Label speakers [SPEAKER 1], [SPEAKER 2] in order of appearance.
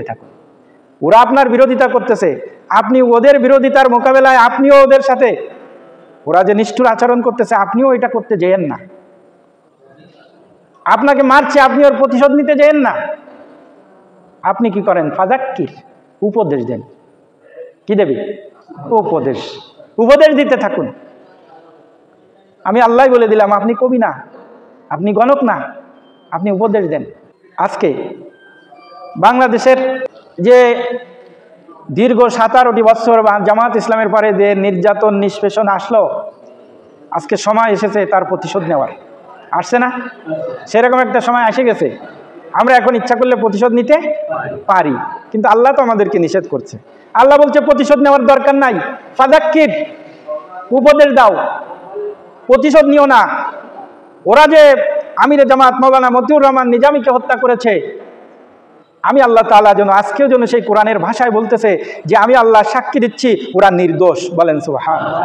[SPEAKER 1] থাকুন। ওরা আপনার বিরোধিতা করতেছে, আপনি ওদের বিরোধিতার মোকাবেলায় আপনিও ওদের সাথে, ওরা যে নিষ্ঠুর আচরণ করতেছে আপনিও এটা করতে যেয়েন না। আপনাকে মারছে, আপনি ওর প্রতিশোধ নিতে যেয়েন না। আপনি কি করেন? ফাযাক্কির, উপদেশ দেন। কি দেবে? উপদেশ। উপদেশ দিতে থাকুন। আমি আল্লাহ বলে দিলাম, আপনি কবি না, আপনি গণক না, আপনি উপদেশ দেন। আজকে বাংলাদেশের যে দীর্ঘ 17টি বছর জামাত ইসলামের পরে যে নির্যাতন নিষ্পেষণ আসলো, আজকে সময় এসেছে তার প্রতিশোধ নেওয়ার। আসছে না? সেরকম একটা সময় এসে গেছে। আমরা এখন ইচ্ছা করলে প্রতিশোধ নিতে পারি, কিন্তু আল্লাহ তো আমাদেরকে নিষেধ করছে। আল্লাহ বলছে প্রতিশোধ নেওয়ার দরকার নাই, ফাযাক্কির, উপদেশ দাও, প্রতিশোধ নিও না। ওরা যে আমিরে জামাত মাওলানা মতিউর রহমান নিজামীকে হত্যা করেছে, আমি আল্লাহ তাআলা যেন আজকেও যেন সেই কোরআনের ভাষায় বলতেছে যে আমি আল্লাহ সাক্ষী দিচ্ছি ওরা নির্দোষ। বলেন সুবহানাল্লাহ।